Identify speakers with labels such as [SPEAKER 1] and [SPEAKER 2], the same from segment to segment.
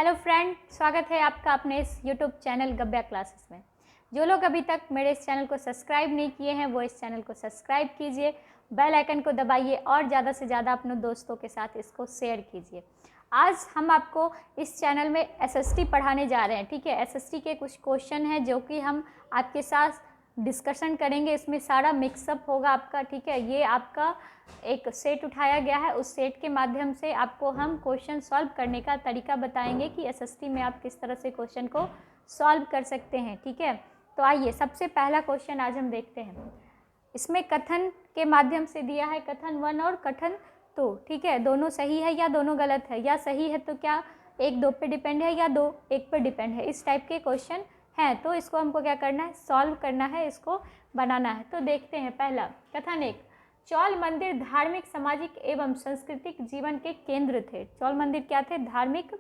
[SPEAKER 1] Hello friend, स्वागत है आपका अपने इस यूट्यूब चैनल गब्या क्लासेस में। जो लोग अभी तक मेरे इस चैनल को सब्सक्राइब नहीं किए हैं वो इस चैनल को सब्सक्राइब कीजिए, बेल आइकन को दबाइए और ज़्यादा से ज़्यादा अपने दोस्तों के साथ इसको शेयर कीजिए। आज हम आपको इस चैनल में एसएसटी पढ़ाने जा रहे हैं। ठीक है, एसएसटी के कुछ क्वेश्चन हैं जो कि हम आपके साथ डिस्कशन करेंगे। इसमें सारा मिक्सअप होगा आपका। ठीक है, ये आपका एक सेट उठाया गया है, उस सेट के माध्यम से आपको हम क्वेश्चन सॉल्व करने का तरीका बताएंगे कि एसएसटी में आप किस तरह से क्वेश्चन को सॉल्व कर सकते हैं। ठीक है, तो आइए सबसे पहला क्वेश्चन आज हम देखते हैं। इसमें कथन के माध्यम से दिया है, कथन 1 और कथन 2। ठीक है, दोनों सही है या दोनों गलत है, या सही है तो क्या एक दो पे डिपेंड है या दो एक पे डिपेंड है, इस टाइप के क्वेश्चन हैं। तो इसको हमको क्या करना है, सॉल्व करना है, इसको बनाना है। तो देखते हैं। पहला कथन 1, चौल मंदिर धार्मिक, सामाजिक एवं सांस्कृतिक जीवन के केंद्र थे। चौल मंदिर क्या थे? धार्मिक,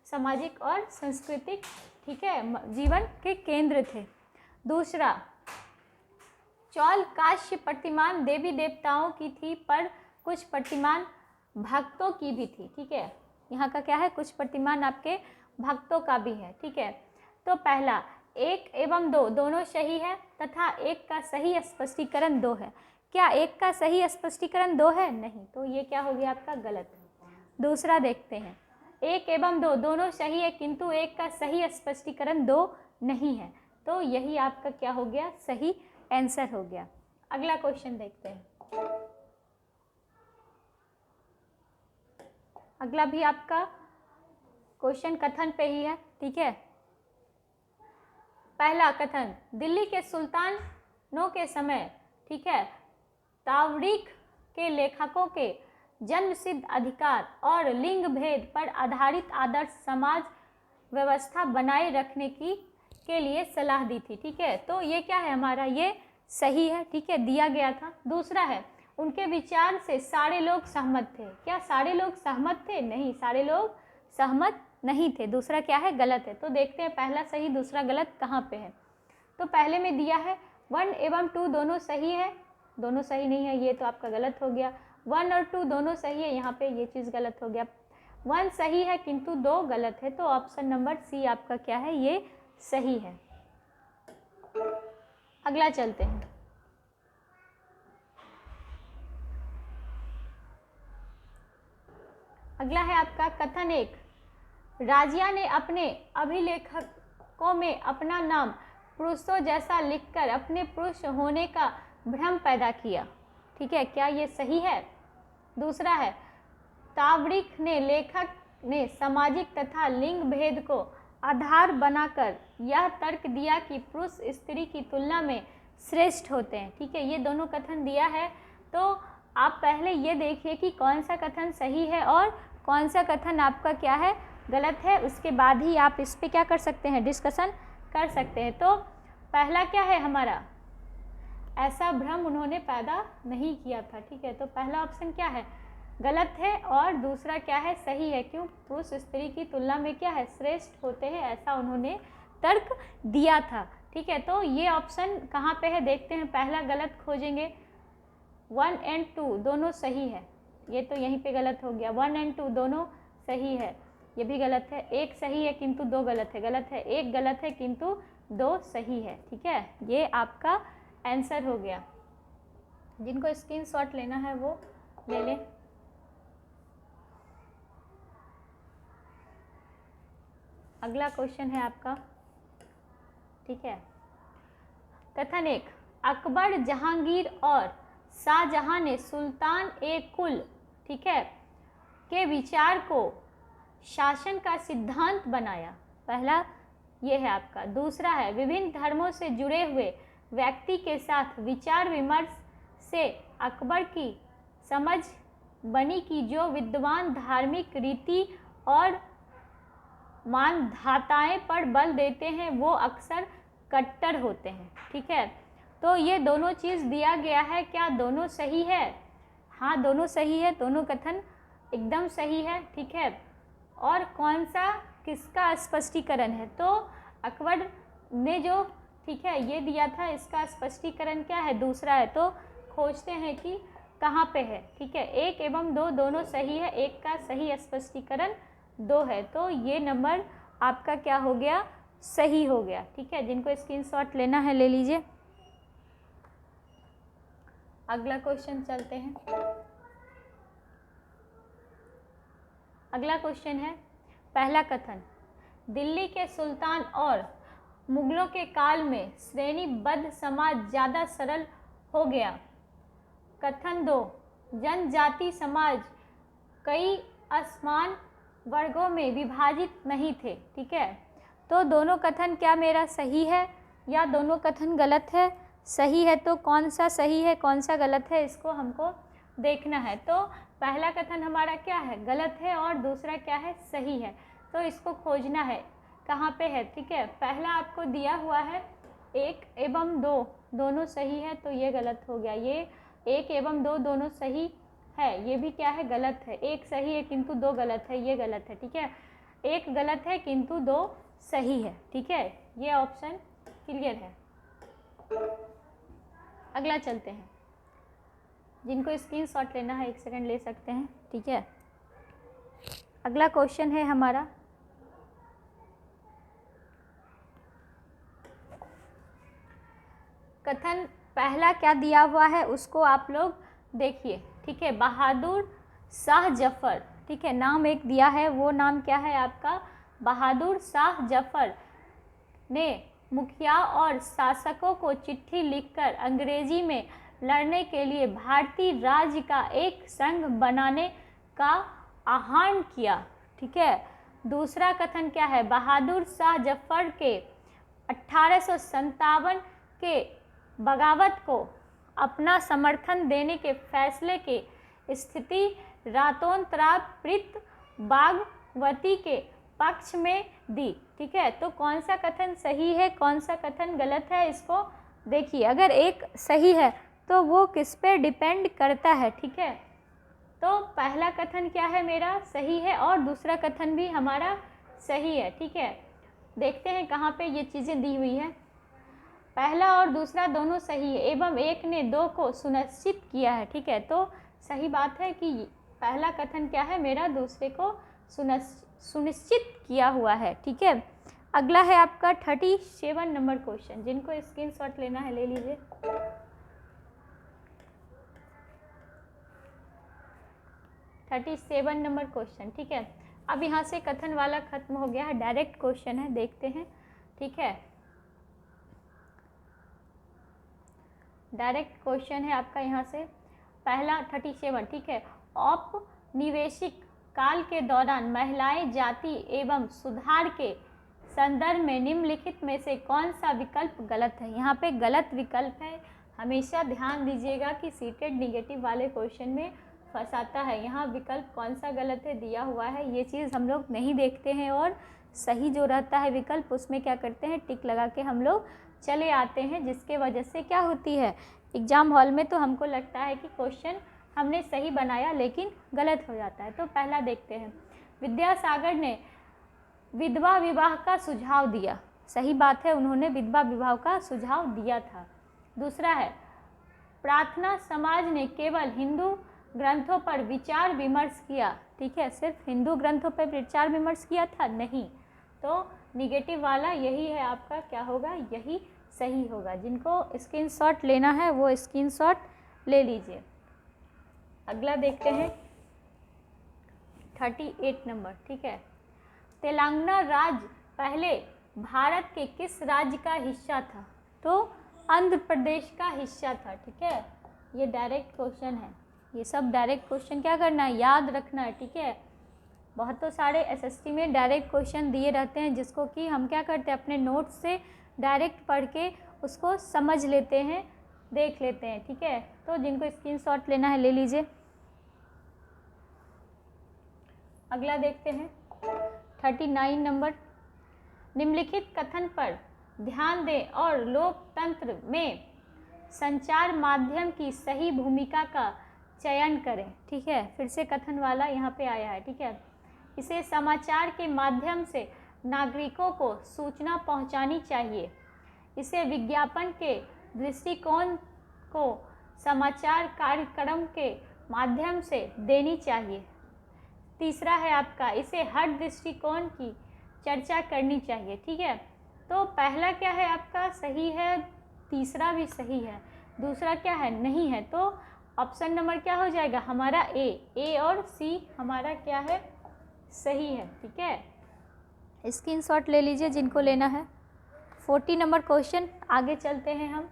[SPEAKER 1] सामाजिक और सांस्कृतिक, ठीक है, जीवन के केंद्र थे। दूसरा, चौल कांस्य प्रतिमान देवी देवताओं की थी, पर कुछ प्रतिमान भक्तों की भी थी। ठीक है, यहाँ का क्या है, कुछ प्रतिमान आपके भक्तों का भी है। ठीक है, तो पहला 1 एवं 2 दोनों सही है तथा 1 का सही स्पष्टीकरण 2 है। क्या 1 का सही स्पष्टीकरण 2 है? नहीं, तो ये क्या हो गया आपका, गलत है। दूसरा देखते हैं, 1 एवं 2 दोनों सही है किंतु 1 का सही स्पष्टीकरण 2 नहीं है, तो यही आपका क्या हो गया, सही आंसर हो गया। अगला क्वेश्चन देखते हैं। अगला भी आपका क्वेश्चन कथन पे ही है। ठीक है, पहला कथन, दिल्ली के सुल्तानों के समय, ठीक है, तावरीख के लेखकों के जन्म सिद्ध अधिकार और लिंग भेद पर आधारित आदर्श समाज व्यवस्था बनाए रखने के लिए सलाह दी थी। ठीक है, तो ये क्या है हमारा, ये सही है। ठीक है, दिया गया था। दूसरा है, उनके विचार से सारे लोग सहमत थे। क्या सारे लोग सहमत थे? नहीं, सारे लोग सहमत नहीं थे। दूसरा क्या है, गलत है। तो देखते हैं पहला सही दूसरा गलत कहाँ पे है। तो पहले में दिया है 1 एवं 2 दोनों सही है, दोनों सही नहीं है, ये तो आपका गलत हो गया। 1 और 2 दोनों सही है, यहाँ पे ये चीज़ गलत हो गया। 1 सही है किंतु 2 गलत है, तो ऑप्शन नंबर सी आपका क्या है, ये सही है। अगला चलते हैं। अगला है आपका कथन 1, राजिया ने अपने अभिलेखकों में अपना नाम पुरुषों जैसा लिखकर अपने पुरुष होने का भ्रम पैदा किया। ठीक है, क्या ये सही है? दूसरा है, तावरीख ने लेखक ने सामाजिक तथा लिंग भेद को आधार बनाकर यह तर्क दिया कि पुरुष स्त्री की तुलना में श्रेष्ठ होते हैं। ठीक है, ये दोनों कथन दिया है, तो आप पहले ये देखिए कि कौन सा कथन सही है और कौन सा कथन आपका क्या है, गलत है। उसके बाद ही आप इस पे क्या कर सकते हैं, डिस्कशन कर सकते हैं। तो पहला क्या है हमारा, ऐसा भ्रम उन्होंने पैदा नहीं किया था। ठीक है, तो पहला ऑप्शन क्या है, गलत है, और दूसरा क्या है, सही है। क्यों? पुरुष स्त्री की तुलना में क्या है, श्रेष्ठ होते हैं, ऐसा उन्होंने तर्क दिया था। ठीक है, तो ये ऑप्शन कहाँ पे है, देखते हैं। पहला गलत खोजेंगे, 1 और 2 दोनों सही है, ये तो यहीं पे गलत हो गया। 1 और 2 दोनों सही है, ये भी गलत है। 1 सही है किंतु 2 गलत है, गलत है। 1 गलत है किंतु 2 सही है। ठीक है, ये आपका आंसर हो गया। जिनको स्क्रीनशॉट लेना है वो ले लें। अगला क्वेश्चन है आपका, ठीक है, कथन 1, अकबर, जहांगीर और शाहजहां ने सुल्तान ए कुल, ठीक है, के विचार को शासन का सिद्धांत बनाया। पहला ये है आपका। दूसरा है, विभिन्न धर्मों से जुड़े हुए व्यक्ति के साथ विचार विमर्श से अकबर की समझ बनी कि जो विद्वान धार्मिक रीति और मानधाताएं पर बल देते हैं वो अक्सर कट्टर होते हैं। ठीक है, तो ये दोनों चीज़ दिया गया है। क्या दोनों सही है? हाँ, दोनों सही है, दोनों कथन एकदम सही है। ठीक है, और कौन सा किसका स्पष्टीकरण है, तो अकबर ने जो, ठीक है, ये दिया था, इसका स्पष्टीकरण क्या है, दूसरा है। तो खोजते हैं कि कहाँ पे है। ठीक है, 1 एवं 2 दोनों सही है, 1 का सही स्पष्टीकरण 2 है, तो ये नंबर आपका क्या हो गया, सही हो गया। ठीक है, जिनको स्क्रीनशॉट लेना है ले लीजिए। अगला क्वेश्चन चलते हैं। अगला क्वेश्चन है, पहला कथन, दिल्ली के सुल्तान और मुगलों के काल में श्रेणीबद्ध समाज ज़्यादा सरल हो गया। कथन 2, जनजाति समाज कई असमान वर्गों में विभाजित नहीं थे। ठीक है, तो दोनों कथन क्या मेरा सही है या दोनों कथन गलत है? सही है तो कौन सा सही है, कौन सा गलत है, इसको हमको देखना है। तो पहला कथन हमारा क्या है, गलत है, और दूसरा क्या है, सही है। तो इसको खोजना है कहाँ पे है। ठीक है, पहला आपको दिया हुआ है 1 एवं 2 दोनों सही है, तो ये गलत हो गया। ये 1 एवं 2 दोनों सही है, ये भी क्या है, गलत है। 1 सही है किंतु 2 गलत है, ये गलत है। ठीक है, 1 गलत है किंतु 2 सही है। ठीक है, ये ऑप्शन क्लियर है। अगला चलते हैं, जिनको स्क्रीनशॉट लेना है 1 सेकंड ले सकते हैं। ठीक है, अगला क्वेश्चन है हमारा, कथन पहला क्या दिया हुआ है उसको आप लोग देखिए। ठीक है, बहादुर शाह जफर, ठीक है, नाम एक दिया है, वो नाम क्या है आपका, बहादुर शाह जफर ने मुखिया और शासकों को चिट्ठी लिखकर अंग्रेजी में लड़ने के लिए भारतीय राज्य का एक संघ बनाने का आह्वान किया। ठीक है, दूसरा कथन क्या है, बहादुर शाह जफर के 1857 के बगावत को अपना समर्थन देने के फैसले के स्थिति रातोंतरात बागवती के पक्ष में दी। ठीक है, तो कौन सा कथन सही है, कौन सा कथन गलत है, इसको देखिए। अगर एक सही है तो वो किस पे डिपेंड करता है। ठीक है, तो पहला कथन क्या है मेरा, सही है, और दूसरा कथन भी हमारा सही है। ठीक है, देखते हैं कहाँ पे ये चीज़ें दी हुई है। पहला और दूसरा दोनों सही है एवं 1 ने 2 को सुनिश्चित किया है। ठीक है, तो सही बात है कि पहला कथन क्या है मेरा, दूसरे को सुनिश्चित किया हुआ है। ठीक है, अगला है आपका 37 नंबर क्वेश्चन, जिनको स्क्रीनशॉट लेना है ले लीजिए। $37 नंबर क्वेश्चन। ठीक है, अब यहाँ से कथन वाला खत्म हो गया है, डायरेक्ट क्वेश्चन है, देखते हैं। ठीक है, डायरेक्ट क्वेश्चन है आपका यहाँ से पहला 37। ठीक है, औपनिवेशिक काल के दौरान महिलाएं जाति एवं सुधार के संदर्भ में निम्नलिखित में से कौन सा विकल्प गलत है। यहाँ पे गलत विकल्प है, हमेशा ध्यान दीजिएगा कि सीटेड निगेटिव वाले क्वेश्चन में फंसाता है। यहाँ विकल्प कौन सा गलत है दिया हुआ है, ये चीज़ हम लोग नहीं देखते हैं, और सही जो रहता है विकल्प उसमें क्या करते हैं, टिक लगा के हम लोग चले आते हैं, जिसके वजह से क्या होती है, एग्ज़ाम हॉल में तो हमको लगता है कि क्वेश्चन हमने सही बनाया लेकिन गलत हो जाता है। तो पहला देखते हैं, विद्यासागर ने विधवा विवाह का सुझाव दिया। सही बात है, उन्होंने विधवा विवाह का सुझाव दिया था। दूसरा है, प्रार्थना समाज ने केवल हिंदू ग्रंथों पर विचार विमर्श किया। ठीक है, सिर्फ हिंदू ग्रंथों पर विचार विमर्श किया था, नहीं। तो निगेटिव वाला यही है आपका, क्या होगा, यही सही होगा। जिनको स्क्रीनशॉट लेना है वो स्क्रीनशॉट ले लीजिए। अगला देखते हैं 38 नंबर। ठीक है, तेलंगाना राज्य पहले भारत के किस राज्य का हिस्सा था? तो आंध्र प्रदेश का हिस्सा था। ठीक है, ये डायरेक्ट क्वेश्चन है, ये सब डायरेक्ट क्वेश्चन क्या करना है, याद रखना है। ठीक है, बहुत तो सारे एसएसटी में डायरेक्ट क्वेश्चन दिए रहते हैं, जिसको कि हम क्या करते हैं, अपने नोट्स से डायरेक्ट पढ़ के उसको समझ लेते हैं, देख लेते हैं। ठीक है, तो जिनको स्क्रीनशॉट लेना है ले लीजिए। अगला देखते हैं 39 नंबर, निम्नलिखित कथन पर ध्यान दें और लोकतंत्र में संचार माध्यम की सही भूमिका का चयन करें। ठीक है, फिर से कथन वाला यहाँ पे आया है। ठीक है, इसे समाचार के माध्यम से नागरिकों को सूचना पहुँचानी चाहिए। इसे विज्ञापन के दृष्टिकोण को समाचार कार्यक्रम के माध्यम से देनी चाहिए। तीसरा है आपका, इसे हर दृष्टिकोण की चर्चा करनी चाहिए। ठीक है, तो पहला क्या है आपका, सही है, तीसरा भी सही है, दूसरा क्या है, नहीं है। तो ऑप्शन नंबर क्या हो जाएगा हमारा ए और सी हमारा क्या है, सही है। ठीक है, स्क्रीनशॉट ले लीजिए जिनको लेना है। 40 नंबर क्वेश्चन, आगे चलते हैं हम।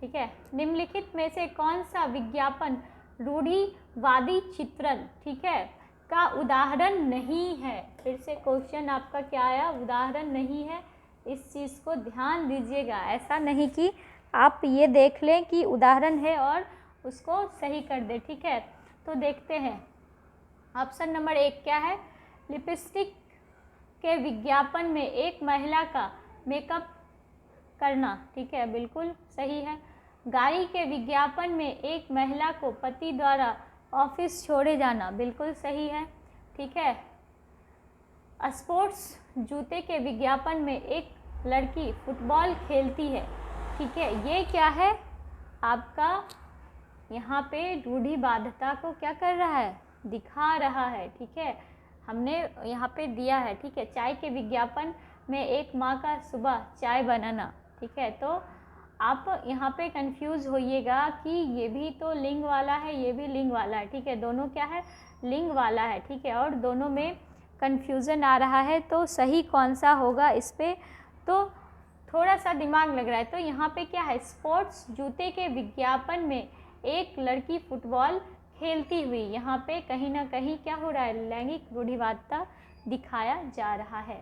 [SPEAKER 1] ठीक है, निम्नलिखित में से कौन सा विज्ञापन रूढ़िवादी चित्रण, ठीक है, का उदाहरण नहीं है। फिर से क्वेश्चन आपका क्या आया, उदाहरण नहीं है। इस चीज़ को ध्यान दीजिएगा, ऐसा नहीं कि आप ये देख लें कि उदाहरण है और उसको सही कर दे। ठीक है, तो देखते हैं ऑप्शन नंबर 1 क्या है, लिपस्टिक के विज्ञापन में एक महिला का मेकअप करना। ठीक है, बिल्कुल सही है। गाड़ी के विज्ञापन में एक महिला को पति द्वारा ऑफिस छोड़े जाना, बिल्कुल सही है। ठीक है, स्पोर्ट्स जूते के विज्ञापन में एक लड़की फुटबॉल खेलती है। ठीक है, ये क्या है आपका, यहाँ पे रूढ़िवादिता को क्या कर रहा है, दिखा रहा है। ठीक है, हमने यहाँ पे दिया है। ठीक है, चाय के विज्ञापन में एक माँ का सुबह चाय बनाना। ठीक है, तो आप यहाँ पे कंफ्यूज होइएगा कि ये भी तो लिंग वाला है, ये भी लिंग वाला है। ठीक है, दोनों क्या है, लिंग वाला है। ठीक है, और दोनों में कंफ्यूजन आ रहा है, तो सही कौन सा होगा इस पे तो थोड़ा सा दिमाग लग रहा है। तो यहाँ पे क्या है, स्पोर्ट्स जूते के विज्ञापन में एक लड़की फुटबॉल खेलती हुई, यहाँ पे कहीं ना कहीं क्या हो रहा है, लैंगिक रूढ़िवादिता दिखाया जा रहा है।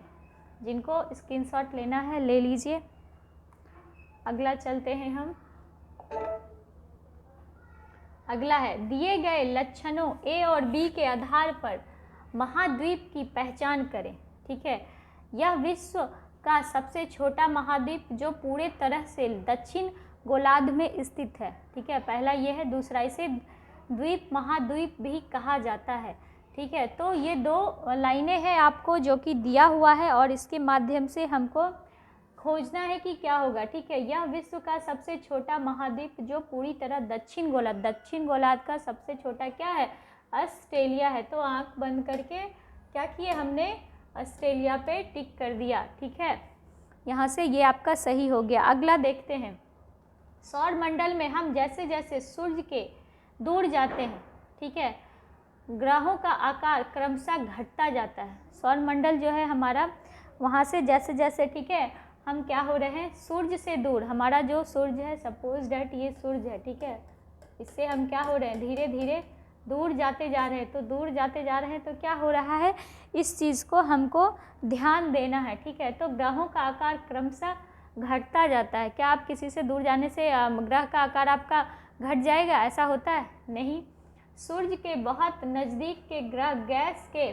[SPEAKER 1] जिनको स्क्रीनशॉट लेना है ले लीजिए। अगला चलते हैं हम। अगला है, दिए गए लक्षणों ए और बी के आधार पर महाद्वीप की पहचान करें। ठीक है, यह विश्व का सबसे छोटा महाद्वीप जो पूरे तरह से दक्षिण गोलार्ध में स्थित है। ठीक है, पहला ये है, दूसरा इसे द्वीप महाद्वीप भी कहा जाता है। ठीक है, तो ये दो लाइनें हैं आपको जो कि दिया हुआ है और इसके माध्यम से हमको खोजना है कि क्या होगा। ठीक है, यह विश्व का सबसे छोटा महाद्वीप जो पूरी तरह दक्षिण गोलार्ध का सबसे छोटा क्या है, ऑस्ट्रेलिया है। तो आंख बंद करके क्या किए हमने, ऑस्ट्रेलिया पे टिक कर दिया। ठीक है, यहाँ से ये आपका सही हो गया। अगला देखते हैं, सौर मंडल में हम जैसे जैसे सूर्य के दूर जाते हैं, ठीक है, ग्रहों का आकार क्रमशः घटता जाता है। सौर मंडल जो है हमारा, वहाँ से जैसे जैसे, ठीक है, हम क्या हो रहे हैं, सूर्य से दूर, हमारा जो सूर्य है, सपोज डैट ये सूर्य है। ठीक है, इससे हम क्या हो रहे हैं, धीरे धीरे दूर जाते जा रहे हैं। तो दूर जाते जा रहे हैं तो क्या हो रहा है, इस चीज़ को हमको ध्यान देना है। ठीक है, तो ग्रहों का आकार क्रमशः घटता जाता है। क्या आप किसी से दूर जाने से ग्रह का आकार आपका घट जाएगा, ऐसा होता है नहीं। सूर्य के बहुत नज़दीक के ग्रह गैस के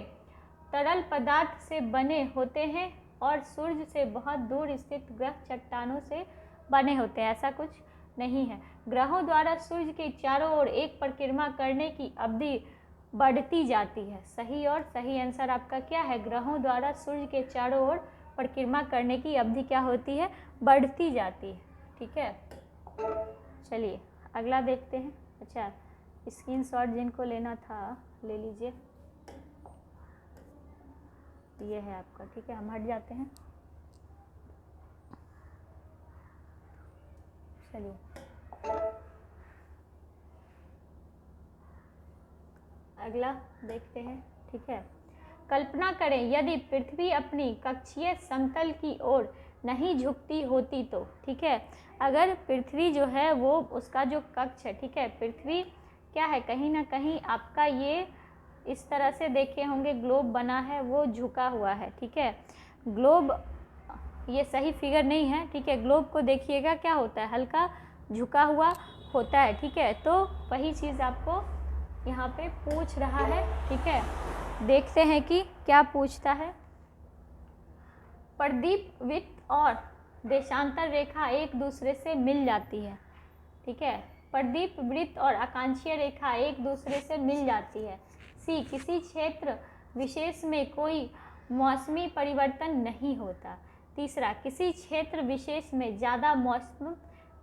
[SPEAKER 1] तरल पदार्थ से बने होते हैं और सूर्य से बहुत दूर स्थित ग्रह चट्टानों से बने होते हैं, ऐसा कुछ नहीं है। ग्रहों द्वारा सूर्य के चारों ओर एक परिक्रमा करने की अवधि बढ़ती जाती है। सही और सही आंसर आपका क्या है, ग्रहों द्वारा सूर्य के चारों ओर परिक्रमा करने की अवधि क्या होती है, बढ़ती जाती है। ठीक है, चलिए अगला देखते हैं। अच्छा, स्क्रीनशॉट जिनको लेना था ले लीजिए, ये है आपका। ठीक है, हम हट जाते हैं। चलिए अगला देखते हैं। ठीक है, कल्पना करें यदि पृथ्वी अपनी कक्षीय समतल की ओर नहीं झुकती होती तो। ठीक है, अगर पृथ्वी जो है वो उसका जो कक्ष है, ठीक है, पृथ्वी क्या है, कहीं ना कहीं आपका ये इस तरह से देखे होंगे ग्लोब बना है, वो झुका हुआ है। ठीक है, ग्लोब ये सही फिगर नहीं है। ठीक है, ग्लोब को देखिएगा क्या होता है, हल्का झुका हुआ होता है। ठीक है, तो वही चीज़ आपको यहाँ पे पूछ रहा है। ठीक है, देखते हैं कि क्या पूछता है। प्रदीप वृत्त और देशांतर रेखा एक दूसरे से मिल जाती है। ठीक है, प्रदीप वृत्त और आकांक्षीय रेखा एक दूसरे से मिल जाती है। सी, किसी क्षेत्र विशेष में कोई मौसमी परिवर्तन नहीं होता। तीसरा, किसी क्षेत्र विशेष में ज़्यादा मौसम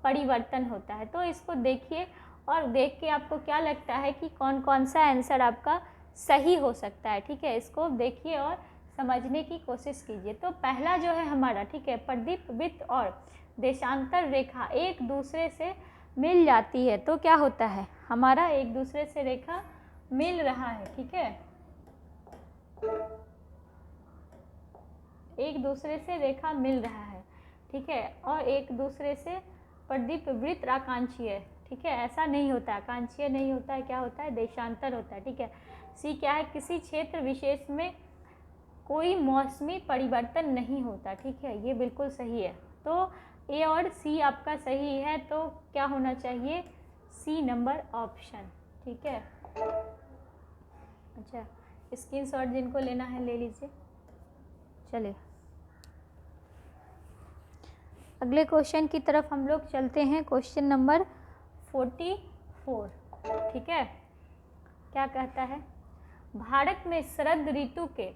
[SPEAKER 1] परिवर्तन होता है। तो इसको देखिए और देख के आपको क्या लगता है कि कौन कौन सा आंसर आपका सही हो सकता है, ठीक है। इसको देखिए और समझने की कोशिश कीजिए। तो पहला जो है हमारा, ठीक है, प्रदीप वृत्त और देशांतर रेखा एक दूसरे से मिल जाती है तो क्या होता है, हमारा एक दूसरे से रेखा मिल रहा है, ठीक है, एक दूसरे से रेखा मिल रहा है, ठीक है, और एक दूसरे से प्रदीप वृत्त आकांक्षीय, ठीक है, ऐसा नहीं होता है, आकांक्षीय नहीं होता है, क्या होता है, देशांतर होता है, ठीक है। सी क्या है, किसी क्षेत्र विशेष में कोई मौसमी परिवर्तन नहीं होता, ठीक है, ये बिल्कुल सही है। तो ए और सी आपका सही है, तो क्या होना चाहिए, सी नंबर ऑप्शन, ठीक है। अच्छा, स्क्रीनशॉट जिनको लेना है ले लीजिए। चलिए अगले क्वेश्चन की तरफ हम लोग चलते हैं। क्वेश्चन नंबर 44, ठीक है, क्या कहता है, भारत में शरद ऋतु के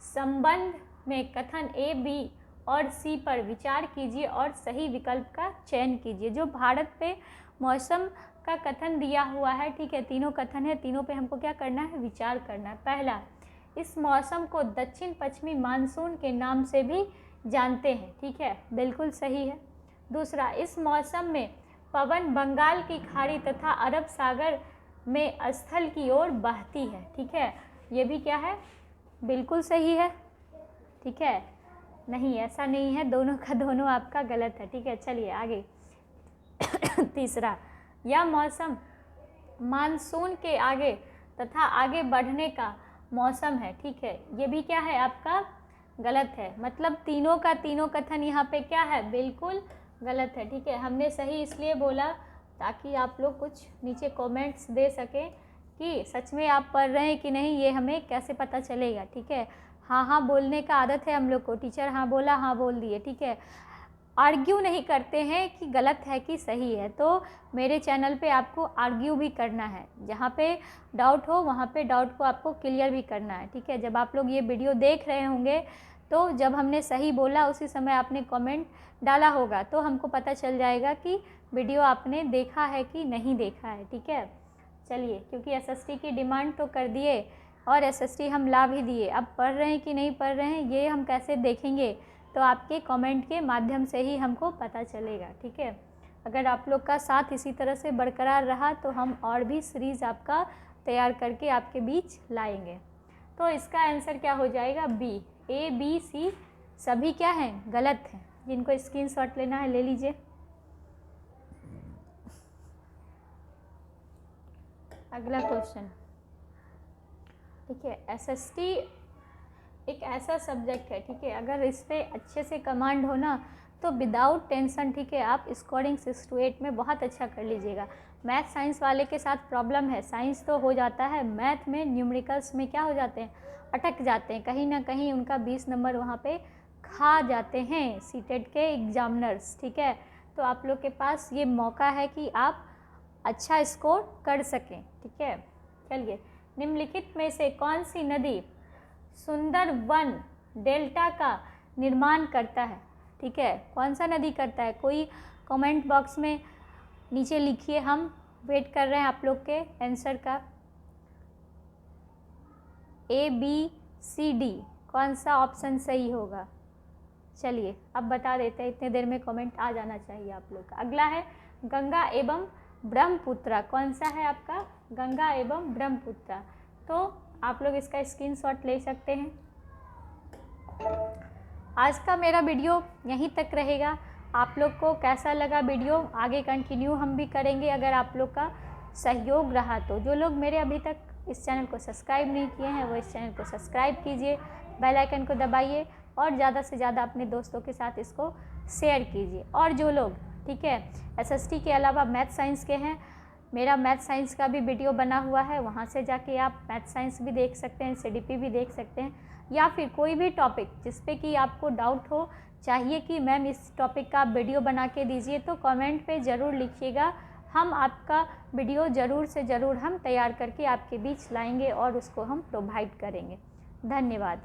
[SPEAKER 1] संबंध में कथन ए, बी और सी पर विचार कीजिए और सही विकल्प का चयन कीजिए। जो भारत पे मौसम का कथन दिया हुआ है, ठीक है, तीनों कथन है, तीनों पे हमको क्या करना है, विचार करना है। पहला, इस मौसम को दक्षिण पश्चिमी मानसून के नाम से भी जानते हैं, ठीक है, बिल्कुल सही है। दूसरा, इस मौसम में पवन बंगाल की खाड़ी तथा अरब सागर में स्थल की ओर बहती है, ठीक है, ये भी क्या है, बिल्कुल सही है, ठीक है, नहीं ऐसा नहीं है, दोनों का दोनों आपका गलत है, ठीक है। चलिए आगे तीसरा, यह मौसम मानसून के आगे तथा आगे बढ़ने का मौसम है, ठीक है, ये भी क्या है, आपका गलत है। मतलब तीनों का तीनों कथन यहाँ पे क्या है, बिल्कुल गलत है, ठीक है। हमने सही इसलिए बोला ताकि आप लोग कुछ नीचे कमेंट्स दे सकें कि सच में आप पढ़ रहे हैं कि नहीं, ये हमें कैसे पता चलेगा, ठीक है। हाँ हाँ बोलने का आदत है हम लोग को, टीचर हाँ बोला, हाँ बोल दिए, ठीक है, आर्ग्यू नहीं करते हैं कि गलत है कि सही है। तो मेरे चैनल पे आपको आर्ग्यू भी करना है, जहाँ पे डाउट हो वहाँ पे डाउट को आपको क्लियर भी करना है, ठीक है। जब आप लोग ये वीडियो देख रहे होंगे तो जब हमने सही बोला उसी समय आपने कमेंट डाला होगा, तो हमको पता चल जाएगा कि वीडियो आपने देखा है कि नहीं देखा है, ठीक है। चलिए, क्योंकि एसएसटी की डिमांड तो कर दिए और एसएसटी हम ला भी दिए, अब पढ़ रहे हैं कि नहीं पढ़ रहे हैं ये हम कैसे देखेंगे, तो आपके कमेंट के माध्यम से ही हमको पता चलेगा, ठीक है। अगर आप लोग का साथ इसी तरह से बरकरार रहा तो हम और भी सीरीज़ आपका तैयार करके आपके बीच लाएंगे। तो इसका आंसर क्या हो जाएगा, बी, ए बी सी सभी क्या हैं, गलत हैं। जिनको स्क्रीनशॉट लेना है ले लीजिए। अगला क्वेश्चन, ठीक है, एसएसटी एक ऐसा सब्जेक्ट है, ठीक है, अगर इस पर अच्छे से कमांड हो ना तो विदाउट टेंशन, ठीक है, आप स्कोरिंग 6 to 8 में बहुत अच्छा कर लीजिएगा। मैथ साइंस वाले के साथ प्रॉब्लम है, साइंस तो हो जाता है, मैथ में न्यूमेरिकल्स में क्या हो जाते हैं, अटक जाते हैं, कहीं ना कहीं उनका 20 नंबर वहाँ पे खा जाते हैं सीटेट के एग्जामिनर्स, ठीक है। तो आप लोग के पास ये मौका है कि आप अच्छा स्कोर कर सकें, ठीक है। चलिए, निम्नलिखित में से कौन सी नदी सुंदरवन डेल्टा का निर्माण करता है, ठीक है, कौन सा नदी करता है, कोई कमेंट बॉक्स में नीचे लिखिए, हम वेट कर रहे हैं आप लोग के आंसर का। ए बी सी डी कौन सा ऑप्शन सही होगा, चलिए अब बता देते हैं, इतने देर में कमेंट आ जाना चाहिए आप लोग का। अगला है गंगा एवं ब्रह्मपुत्रा, कौन सा है आपका, गंगा एवं ब्रह्मपुत्रा। तो आप लोग इसका स्क्रीनशॉट ले सकते हैं। आज का मेरा वीडियो यहीं तक रहेगा। आप लोग को कैसा लगा वीडियो, आगे कंटिन्यू हम भी करेंगे अगर आप लोग का सहयोग रहा तो। जो लोग मेरे अभी तक इस चैनल को सब्सक्राइब नहीं किए हैं वो इस चैनल को सब्सक्राइब कीजिए, बेल आइकन को दबाइए और ज़्यादा से ज़्यादा अपने दोस्तों के साथ इसको शेयर कीजिए। और जो लोग, ठीक है, एसएसटी के अलावा मैथ साइंस के हैं, मेरा मैथ साइंस का भी वीडियो बना हुआ है, वहाँ से जाके आप मैथ साइंस भी देख सकते हैं, सीडीपी भी देख सकते हैं, या फिर कोई भी टॉपिक जिस पे कि आपको डाउट हो, चाहिए कि मैम इस टॉपिक का आप वीडियो बना के दीजिए, तो कमेंट पे ज़रूर लिखिएगा, हम आपका वीडियो ज़रूर से ज़रूर हम तैयार करके आपके बीच लाएंगे और उसको हम प्रोवाइड करेंगे। धन्यवाद।